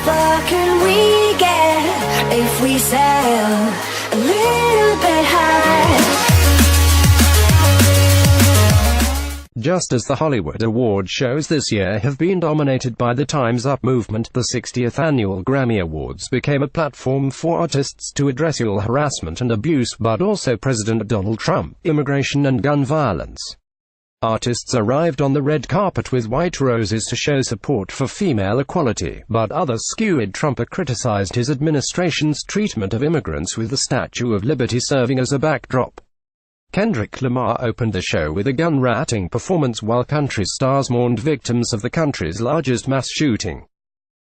far can we get if we sail a little bit high? Just as the Hollywood award shows this year have been dominated by the Time's Up movement, the 60th annual Grammy Awards became a platform for artists to address sexual harassment and abuse, but also President Donald Trump, immigration and gun violence. Artists arrived on the red carpet with white roses to show support for female equality, but others skewed Trump or criticized his administration's treatment of immigrants, with the Statue of Liberty serving as a backdrop. Kendrick Lamar opened the show with a gun-ratting performance while country stars mourned victims of the country's largest mass shooting.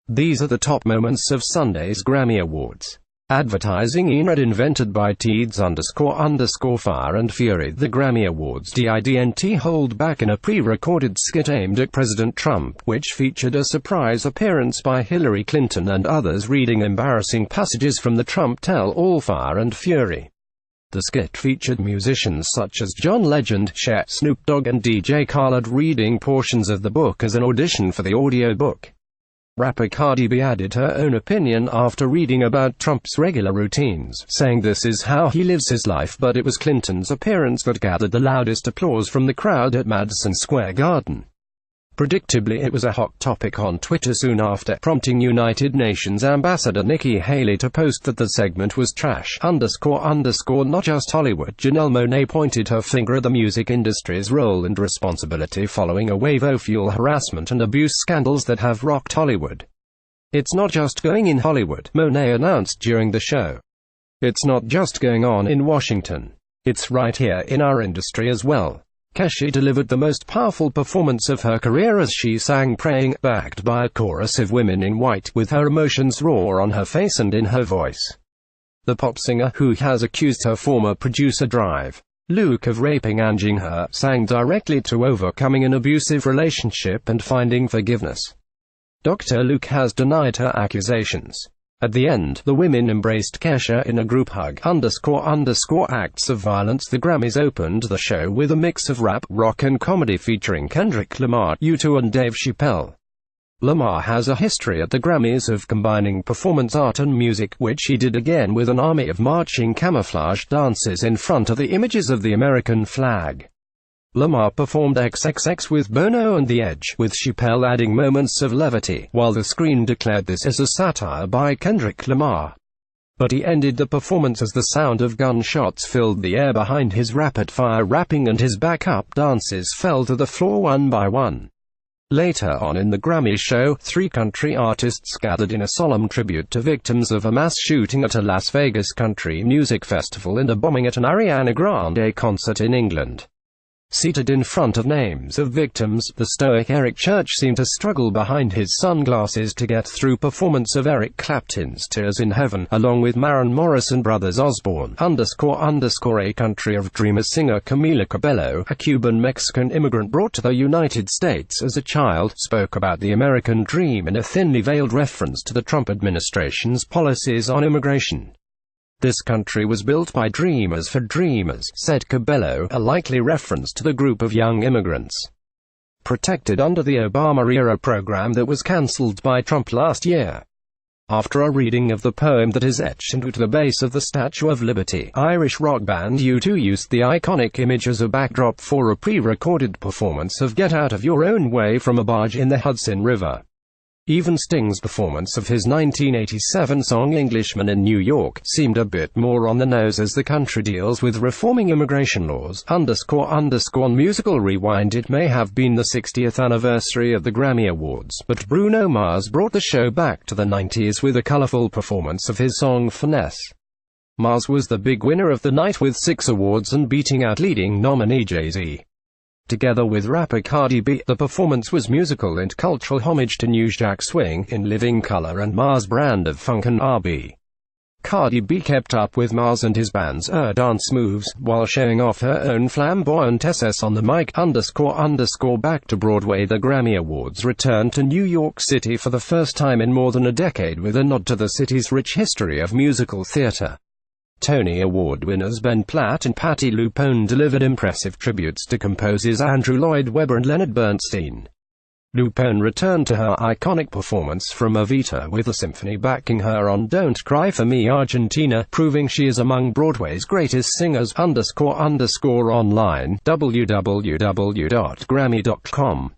These are the top moments of Sunday's Grammy Awards. Advertising invented by Teeds__Fire and Fury. The Grammy Awards didn't hold back in a pre-recorded skit aimed at President Trump, which featured a surprise appearance by Hillary Clinton and others reading embarrassing passages from the Trump tell-all Fire and Fury. The skit featured musicians such as John Legend, Cher, Snoop Dogg and DJ Khaled reading portions of the book as an audition for the audiobook. Rapper Cardi B added her own opinion after reading about Trump's regular routines, saying this is how he lives his life, but it was Clinton's appearance that gathered the loudest applause from the crowd at Madison Square Garden. Predictably, it was a hot topic on Twitter soon after, prompting United Nations Ambassador Nikki Haley to post that the segment was trash. Not just Hollywood. Janelle Monáe pointed her finger at the music industry's role and responsibility following a wave of fuel harassment and abuse scandals that have rocked Hollywood. It's not just going in Hollywood, Monáe announced during the show. It's not just going on in Washington. It's right here in our industry as well. Kesha delivered the most powerful performance of her career as she sang Praying, backed by a chorus of women in white, with her emotions raw on her face and in her voice. The pop singer, who has accused her former producer Luke of raping and her, sang directly to overcoming an abusive relationship and finding forgiveness. Dr. Luke has denied her accusations. At the end, the women embraced Kesha in a group hug. Acts of violence. The Grammys opened the show with a mix of rap, rock and comedy featuring Kendrick Lamar, U2 and Dave Chappelle. Lamar has a history at the Grammys of combining performance art and music, which he did again with an army of marching camouflage dances in front of the images of the American flag. Lamar performed XXX with Bono and The Edge, with Chappelle adding moments of levity, while the Screen declared this as a satire by Kendrick Lamar. But he ended the performance as the sound of gunshots filled the air behind his rapid-fire rapping and his backup dances fell to the floor one by one. Later on in the Grammy show, 3 country artists gathered in a solemn tribute to victims of a mass shooting at a Las Vegas country music festival and a bombing at an Ariana Grande concert in England. Seated in front of names of victims, the stoic Eric Church seemed to struggle behind his sunglasses to get through performance of Eric Clapton's Tears in Heaven, along with Maren Morrison brothers Osbourne, __a Country of Dreamers singer Camila Cabello, a Cuban-Mexican immigrant brought to the United States as a child, spoke about the American dream in a thinly veiled reference to the Trump administration's policies on immigration. This country was built by dreamers for dreamers, said Cabello, a likely reference to the group of young immigrants protected under the Obama-era program that was cancelled by Trump last year. After a reading of the poem that is etched into the base of the Statue of Liberty, Irish rock band U2 used the iconic image as a backdrop for a pre-recorded performance of Get Out of Your Own Way from a barge in the Hudson River. Even Sting's performance of his 1987 song Englishman in New York seemed a bit more on the nose as the country deals with reforming immigration laws. Musical rewind. It may have been the 60th anniversary of the Grammy Awards, but Bruno Mars brought the show back to the 90s with a colorful performance of his song Finesse. Mars was the big winner of the night with 6 awards and beating out leading nominee Jay-Z. Together with rapper Cardi B, the performance was musical and cultural homage to New Jack Swing, In Living Color and Mars' brand of funk and R&B. Cardi B kept up with Mars and his band's dance moves, while showing off her own flamboyant essence on the mic. Back to Broadway. The Grammy Awards returned to New York City for the first time in more than a decade with a nod to the city's rich history of musical theater. Tony Award winners Ben Platt and Patti LuPone delivered impressive tributes to composers Andrew Lloyd Webber and Leonard Bernstein. Lupone returned to her iconic performance from Evita with a symphony backing her on Don't Cry for Me Argentina, proving she is among Broadway's greatest singers. __online www.grammy.com